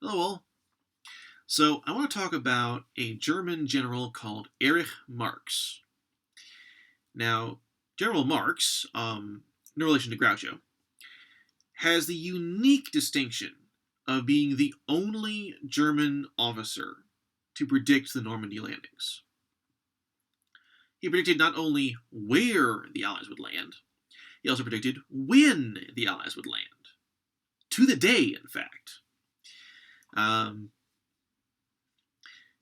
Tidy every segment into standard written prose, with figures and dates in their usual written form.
Hello, all. So, I want to talk about a German general called Erich Marcks. Now, General Marx, no relation to Groucho, has the unique distinction of being the only German officer to predict the Normandy landings. He predicted not only where the Allies would land, he also predicted when the Allies would land. To the day, in fact. Um,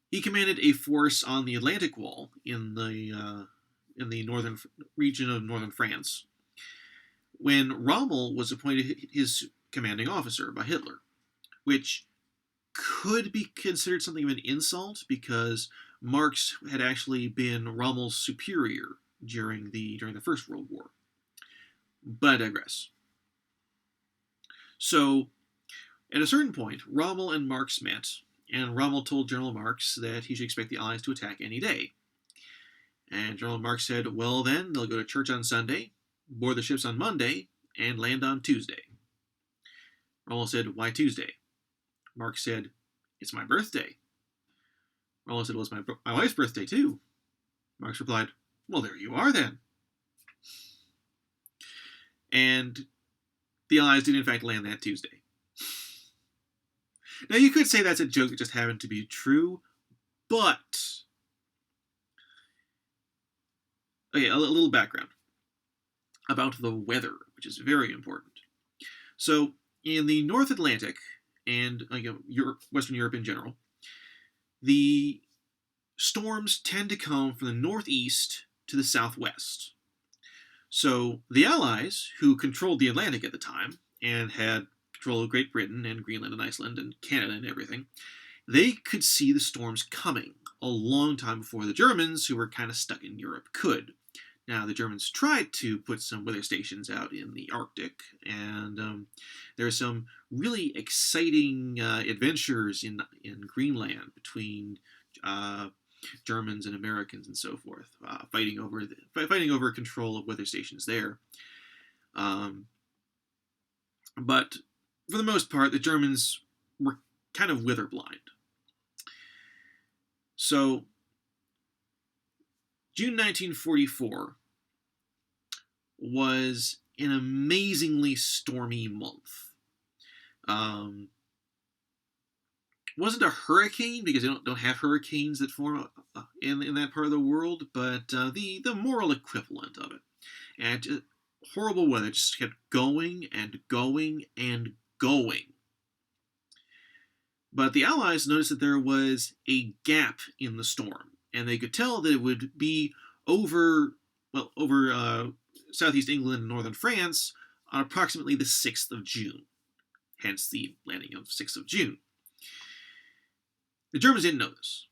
He commanded a force on the Atlantic Wall in the northern region of northern France when Rommel was appointed his commanding officer by Hitler, which could be considered something of an insult because Marx had actually been Rommel's superior during the First World War. But I digress. So, at a certain point, Rommel and Marx met, and Rommel told General Marx that he should expect the Allies to attack any day. And General Marx said, well, then, they'll go to church on Sunday, board the ships on Monday, and land on Tuesday. Rommel said, why Tuesday? Marx said, it's my birthday. Rommel said, well, it's my wife's birthday, too. Marx replied, well, there you are, then. And the Allies did, in fact, land that Tuesday. Now, you could say that's a joke that just happened to be true, but... Okay, a little background about the weather, which is very important. So, in the North Atlantic and Western Europe in general, the storms tend to come from the northeast to the southwest. So, the Allies, who controlled the Atlantic at the time and had control of Great Britain and Greenland and Iceland and Canada and everything, they could see the storms coming a long time before the Germans, who were kind of stuck in Europe, could. Now, the Germans tried to put some weather stations out in the Arctic, and there are some really exciting adventures in Greenland between Germans and Americans and so forth, fighting over control of weather stations there. But for the most part, the Germans were kind of weather blind. So, June 1944 was an amazingly stormy month. Wasn't a hurricane, because they don't have hurricanes that form in that part of the world, but the moral equivalent of it. And horrible weather just kept going and going and going. But the Allies noticed that there was a gap in the storm, and they could tell that it would be over southeast England and northern France on approximately the 6th of June. Hence the landing of 6th of June. The Germans didn't know this.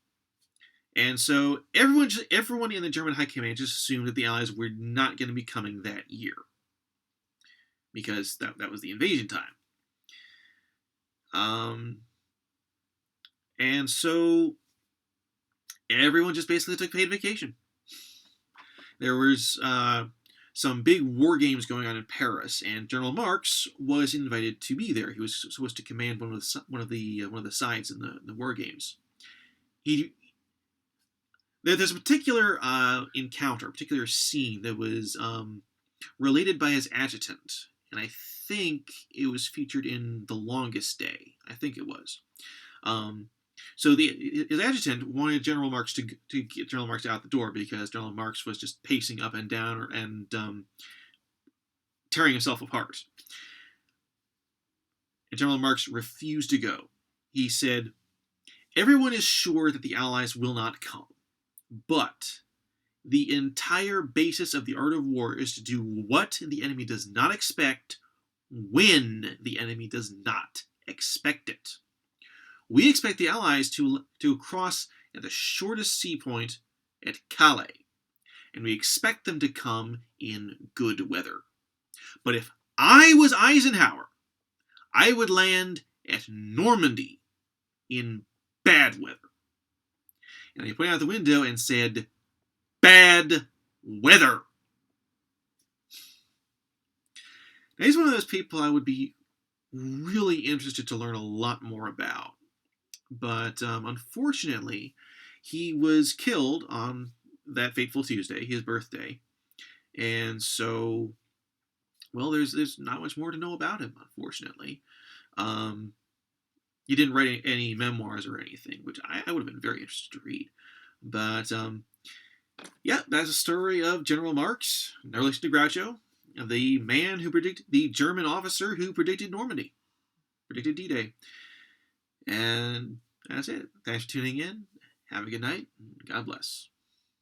And so everyone in the German high command just assumed that the Allies were not going to be coming that year, because that was the invasion time. And so everyone just basically took paid vacation. There was some big war games going on in Paris, and General Marx was invited to be there. He was supposed to command one of the sides in the war games. There's a particular encounter, a particular scene that was related by his adjutant, and I think it was featured in The Longest Day. I think it was. So his adjutant wanted General Marx to get General Marx out the door, because General Marx was just pacing up and down and tearing himself apart. And General Marx refused to go. He said, everyone is sure that the Allies will not come, but the entire basis of the art of war is to do what the enemy does not expect when the enemy does not expect it. We expect the Allies to cross at the shortest sea point at Calais, and we expect them to come in good weather. But if I was Eisenhower, I would land at Normandy in bad weather. And he pointed out the window and said, bad weather. Now, he's one of those people I would be really interested to learn a lot more about. But unfortunately, he was killed on that fateful Tuesday, his birthday, and so well, there's not much more to know about him, unfortunately. Um, he didn't write any memoirs or anything, which I would have been very interested to read. But yeah, that's a story of General Marx, in relation to Groucho, the man who predicted, the German officer who predicted Normandy, predicted D-Day. And that's it. Thanks for tuning in. Have a good night. God bless.